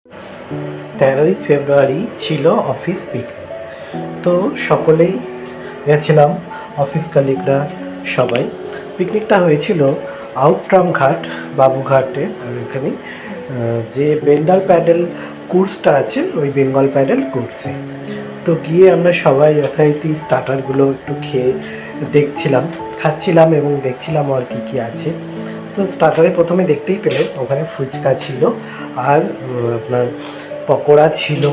13ই ফেব্রুয়ারি ছিল office picnic. তো সকলেই গেছিলাম, অফিস কালিগরা সবাই। পিকনিকটা হয়েছিল আউটরাম ঘাট, বাবুঘাটে। আর এখানে যে বেঙ্গল প্যাডেল কোর্সটা আছে, ওই বেঙ্গল প্যাডেল কোর্সে তো গিয়ে আমরা সবাই যথারীতি স্টার্টারগুলো একটু খেয়ে খাচ্ছিলাম এবং দেখছিলাম আর কি কি আছে। তো স্টার্টারে প্রথমে দেখতেই পেলেন ওখানে ফুচকা ছিল, আর আপনার পকোড়া ছিল,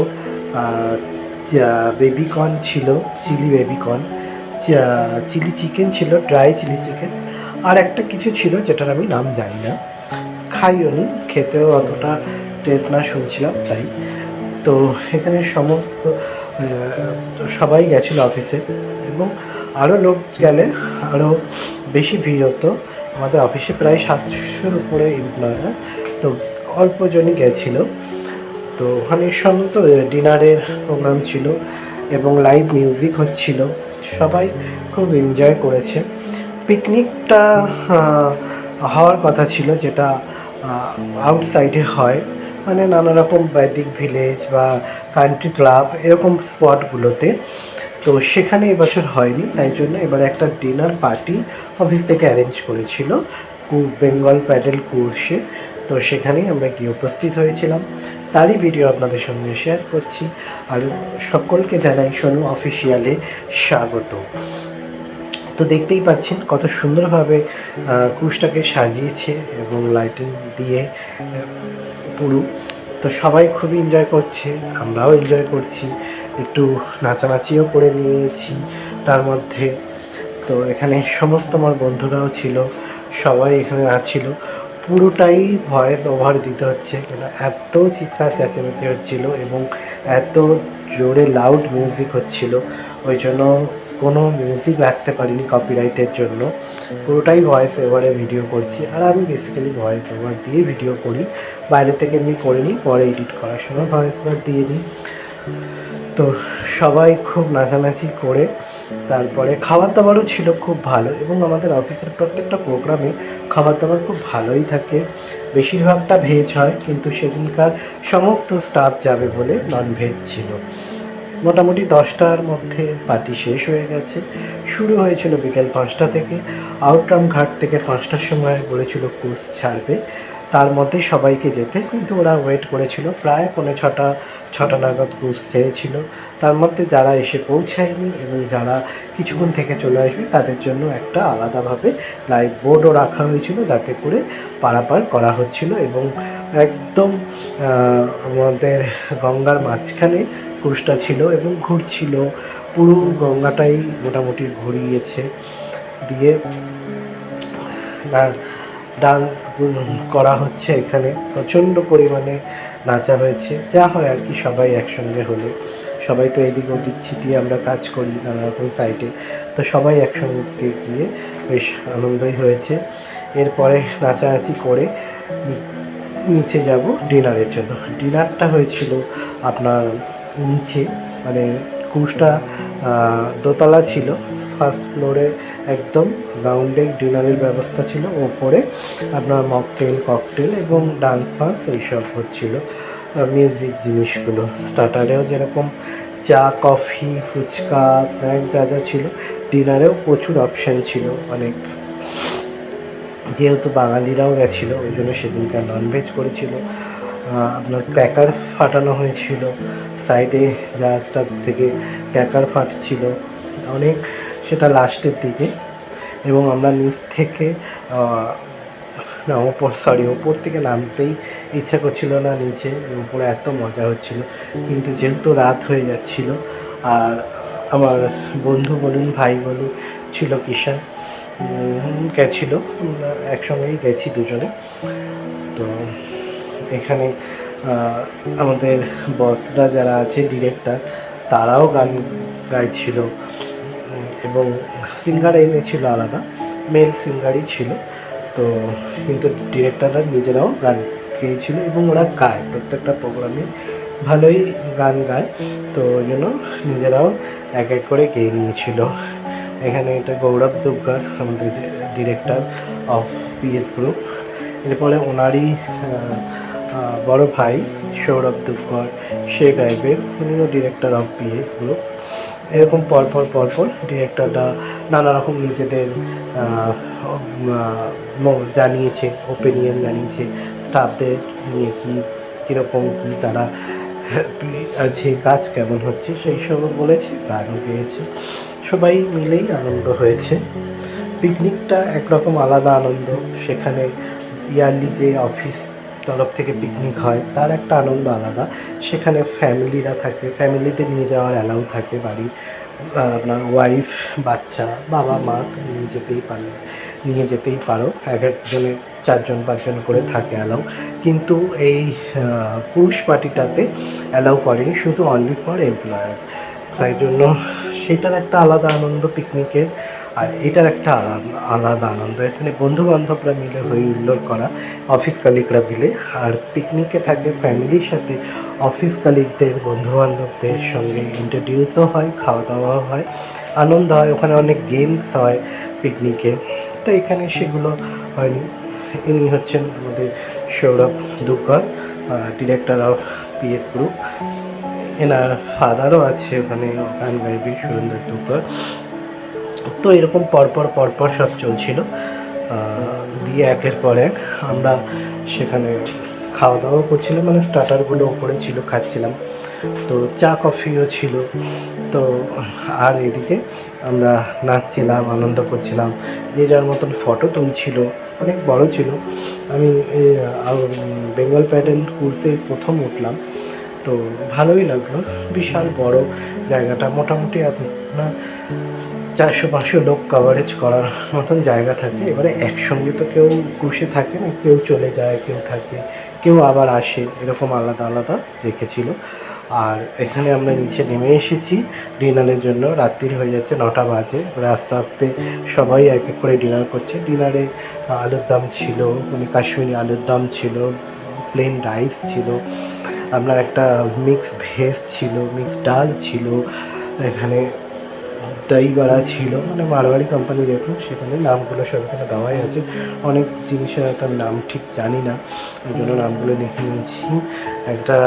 বেবিকর্ন ছিল, চিলি বেবিকর্ন, চিলি চিকেন ছিল, ড্রাই চিলি চিকেন, আর একটা কিছু ছিল যেটার আমি নাম জানি না, খাইও নি, খেতেও অতটা টেস্ট না শুনছিলাম তাই। তো এখানে সমস্ত সবাই গেছিলো অফিসে, এবং আরও লোক গেলে আরও বেশি ভিড় হতো। আমাদের অফিসে প্রায় 700-র উপরে এমপ্লয়, তো অল্প জনই গেছিলো। তো ওখানে সমস্ত ডিনারের প্রোগ্রাম ছিল এবং লাইভ মিউজিক হচ্ছিল, সবাই খুব এনজয় করেছে। পিকনিকটা হওয়ার কথা ছিল, যেটা আউটসাইডে হয়, মানে নানা রকম বৈদিক ভিলেজ বা কান্ট্রি ক্লাব এরকম স্পটগুলোতে। তো সেখানে এবছর হয়নি, তাই জন্য এবারে একটা ডিনার পার্টি অফিস থেকে অ্যারেঞ্জ করেছিল বেঙ্গল প্যাডেল কোর্সে। তো সেখানেই আমরা গিয়ে উপস্থিত হয়েছিলাম, তারই ভিডিও আপনাদের সঙ্গে শেয়ার করছি। আর সকলকে জানাই সোনু অফিসিয়ালে স্বাগত। তো দেখতেই পাচ্ছেন কত সুন্দরভাবে ক্রুশটাকে সাজিয়েছে এবং লাইটিং দিয়ে পুরো। তো সবাই খুবই এনজয় করছে, আমরাও এনজয় করছি, একটু নাচানাচিও করে নিয়েছি তার মধ্যে। তো এখানে সমস্ত আমার বন্ধুরাও ছিল, সবাই এখানে নাচছিল। পুরোটাই ভয়েস ওভার দিতে হচ্ছে, কেন এত চিৎকার চেঁচামেচি হচ্ছিল এবং এত জোরে লাউড মিউজিক হচ্ছিল, ওই জন্য কোনো মিউজিক রাখতে পারিনি কপিরাইটের জন্য। পুরোটাই ভয়েস ওভারে ভিডিও করছি, আর আমি বেসিক্যালি ভয়েস ওভার দিয়ে ভিডিও করি, বাইরে থেকে এমনি করে নিই, পরে এডিট করার সময় ভয়েস ওভার দিয়ে নিই। তো সবাই খুব নাচানাচি করে, তারপরে খাবার দাবারও ছিল খুব ভালো, এবং আমাদের অফিসের প্রত্যেকটা প্রোগ্রামে খাবার দাবার খুব ভালোই থাকে। বেশিরভাগটা ভেজ হয়, কিন্তু সেদিনকার সমস্ত স্টাফ যাবে বলে ননভেজ ছিল। মোটামুটি 10টার মধ্যে পার্টি শেষ হয়ে গেছে। শুরু হয়েছিল বিকেল 5টা থেকে। আউটরাম ঘাট থেকে 5টার সময় বলেছিল কোর্স ছাড়বে, তার মধ্যে সবাইকে যেতে, কিন্তু ওরা ওয়েট করেছিল প্রায় 5:45 নাগাদ কোর্স ছেড়েছিল। তার মধ্যে যারা এসে পৌঁছায়নি এবং যারা কিছুক্ষণ থেকে চলে আসবে তাদের জন্য একটা আলাদাভাবে লাইভ বোর্ডও রাখা হয়েছিল, যাতে করে পারাপার করা হচ্ছিল। এবং একদম আমাদের গঙ্গার মাঝখানে কোর্সটা ছিল এবং ঘুরছিল, পুরো গঙ্গাটাই মোটামুটি ঘুরিয়েছে দিয়ে ডান্স করা হচ্ছে। এখানে প্রচণ্ড পরিমাণে নাচা হয়েছে, যা হয় আর কি সবাই একসঙ্গে হলে। সবাই তো এদিক ওদিক ছিটিয়ে আমরা কাজ করি নানা রকম সাইটে, তো সবাই একসঙ্গে গিয়ে বেশ আনন্দই হয়েছে। এরপরে নাচানাচি করে নিচে যাব ডিনারের জন্য। ডিনারটা হয়েছিল আপনার নিচে, মানে ক্রুজটা দোতলা ছিল, ফার্স্ট ফ্লোরে একদম রাউন্ডে ডিনারের ব্যবস্থা ছিল, ওপরে আপনার মকটেল, ককটেল এবং ডান্স ফান্স এইসব হচ্ছিল, মিউজিক জিনিসগুলো। স্টার্টারেও যেরকম চা, কফি, ফুচকা, স্ন্যাক্স যা যা ছিল, ডিনারেও প্রচুর অপশান ছিল অনেক। যেহেতু বাঙালিরাও গেছিলো, ওই জন্য সেদিনকার ননভেজ করেছিল। আপনার ক্র্যাকার ফাটানো হয়েছিল, সাইডে জাহাজটার থেকে ক্র্যাকার ফাটছিল অনেক, সেটা লাস্টের দিকে। এবং আমরা নিচ থেকে ওপর থেকে নামতেই ইচ্ছা করছিল না নিচে, উপরে এত মজা হচ্ছিল। কিন্তু যেহেতু রাত হয়ে যাচ্ছিল, আর আমার বন্ধু বলুন, ভাই বলুন, ছিল কিষান, গেছিলো, একসঙ্গেই গেছি দুজনে। তো এখানে আমাদের বসরা যারা আছে, ডিরেক্টর, তারাও গান গাইছিল, এবং সিঙ্গার এনেছিল আলাদা, মেল সিঙ্গারই ছিল। তো কিন্তু ডিরেক্টররা নিজেরাও গান গেয়েছিল, এবং ওরা গায় প্রত্যেকটা প্রোগ্রামে, ভালোই গান গায়। তো ওই জন্য নিজেরাও এক এক করে গেয়ে নিয়েছিল। এখানে এটা গৌরব দুগ্গার, আমাদের ডিরেক্টর অফ পিএস গ্রুপ। এরপরে ওনারই বড় ভাই সৌরভ দুগ্গর, সে গাইবে, উনিও ডিরেক্টর অফ পিএস গ্রুপ। এরকম পরপর ডিরেক্টররা নানা রকম নিজেদের জানিয়েছে, ওপিনিয়ন জানিয়েছে স্টাফদের নিয়ে কীরকম কী তারা হ্যাপি আছে, কাজ কেমন হচ্ছে সেই সবও বলেছে, গানও গেয়েছে, সবাই মিলেই আনন্দ হয়েছে। পিকনিকটা একরকম আলাদা আনন্দ। সেখানে ইয়ারলি যে অফিস তরফ থেকে পিকনিক হয় তার একটা আনন্দ আলাদা। সেখানে ফ্যামিলিরা থাকে, ফ্যামিলিতে নিয়ে যাওয়ার অ্যালাউ থাকে, বাড়ির আপনার ওয়াইফ, বাচ্চা, বাবা মা তো নিয়ে যেতেই পারো। এক একজনের 4জন 5জন করে থাকে অ্যালাউ। কিন্তু এই পুরুষ পার্টিটাতে অ্যালাউ করেনি, শুধু অনলি ফর এমপ্লয়ার। তাই জন্য সেটার একটা আলাদা আনন্দ পিকনিকের, আর এটার একটা আলাদা আনন্দ। এখানে বন্ধুবান্ধবরা মিলে হই হুল্লোড় করা, অফিস কালিগরা মিলে। আর পিকনিকে থাকে ফ্যামিলির সাথে অফিস কালিগদের, বন্ধুবান্ধবদের সঙ্গে ইন্ট্রোডিউসও হয়, খাওয়া দাওয়াও হয়, আনন্দ হয়। ওখানে অনেক গেমস হয় পিকনিকে, তো এখানে সেগুলো হয়নি। ইনি হচ্ছেন আমাদের Sourav Duggar, director of PS group. এনার ফাদারও আছে ওখানে, গান গাইবে, সুরেন্দ্র দুগ্গর। তো এরকম পরপর সব চলছিল। দিয়ে একের পর এক আমরা সেখানে খাওয়া দাওয়াও করছিলাম, মানে স্টার্টারগুলো ওপরে ছিল, খাচ্ছিলাম। তো চা কফিও ছিল। তো আর এদিকে আমরা নাচছিলাম, আনন্দ করছিলাম, যে যার মতন ফটো তুলছিল। অনেক বড় ছিল। আমি বেঙ্গল প্যাডেল কোর্সে প্রথম উঠলাম, তো ভালোই লাগলো। বিশাল বড় জায়গাটা, মোটামুটি আপনার 400-500 লোক কভারেজ করার মতন জায়গা থাকে। এবারে একসঙ্গে তো কেউ বসে থাকে না, কেউ চলে যায়, কেউ থাকে, কেউ আবার আসে, এরকম আলাদা আলাদা রেখেছিল। আর এখানে আমরা নিচে নেমে এসেছি ডিনারের জন্য। রাত্রির হয়ে যাচ্ছে, 9টা বাজে। এবারে আস্তে আস্তে সবাই এক এক করে ডিনার করছে। ডিনারে আলুর দম ছিল, মানে কাশ্মীরি আলুর দম ছিল, প্লেন রাইস ছিল, আপনার একটা মিক্স ভেজ ছিল, মিক্স ডাল ছিল, এখানে দই বড়া ছিল, মানে মারওয়াড়ি কোম্পানি দেখুন, সেখানে নামগুলো সব এখানে দেওয়াই আছে। অনেক জিনিসের হয়তো আমি নাম ঠিক জানি না, ওই জন্য নামগুলো লিখে নিয়েছি। একটা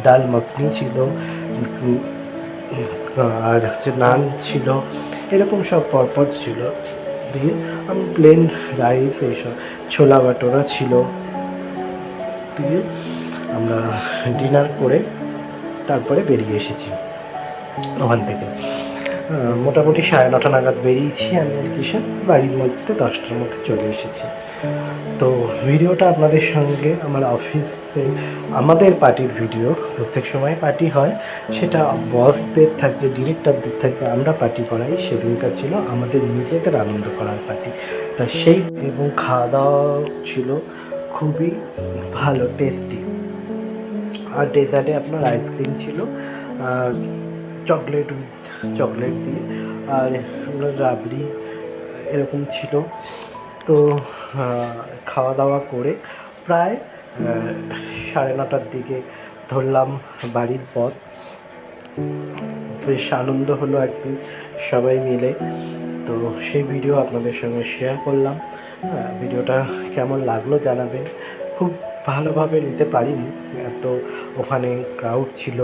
ডাল মাখনি ছিল, আর হচ্ছে নান ছিল, এরকম সব পরপর ছিল। দিয়ে আমি প্লেন রাইস, এইসব ছোলা বাটোরা ছিল। দিয়ে আমরা ডিনার করে তারপরে বেরিয়ে এসেছি ওখান থেকে। মোটামুটি 9:30 নাগাদ বেরিয়েছি আমি, আর কিষান বাড়ির মধ্যে 10টার মধ্যে চলে এসেছি। তো ভিডিওটা আপনাদের সঙ্গে আমার অফিসে আমাদের পার্টির ভিডিও, প্রত্যেক সময় পার্টি হয়, সেটা বসদের থাকে, ডিরেক্টরদের থাকে, আমরা পার্টি করাই। সেদিনকার ছিল আমাদের নিজেদের আনন্দ করার পার্টি। তা সেই এবং খাওয়া দাওয়া ছিল খুবই ভালো, টেস্টি। আর ডেজার্টে আপনার আইসক্রিম ছিল, আর চকলেট দিয়ে, আর আপনার রাবড়ি এরকম ছিল। তো খাওয়া দাওয়া করে প্রায় 9:30টার দিকে ধরলাম বাড়ির পথ। বেশ আনন্দ হলো একদিন সবাই মিলে। তো সেই ভিডিও আপনাদের সঙ্গে শেয়ার করলাম। ভিডিওটা কেমন লাগলো জানাবেন। খুব ভালোভাবে নিতে পারিনি, এত ওখানে ক্রাউড ছিল,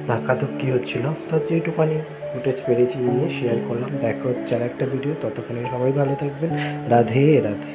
ধাক্কাধুক্কি হচ্ছিল। তো যেটুকানি ফুটেজ পেরেছি নিয়ে শেয়ার করলাম। দেখা হচ্ছে আর একটা ভিডিও, ততক্ষণে সবাই ভালো থাকবেন। রাধে রাধে।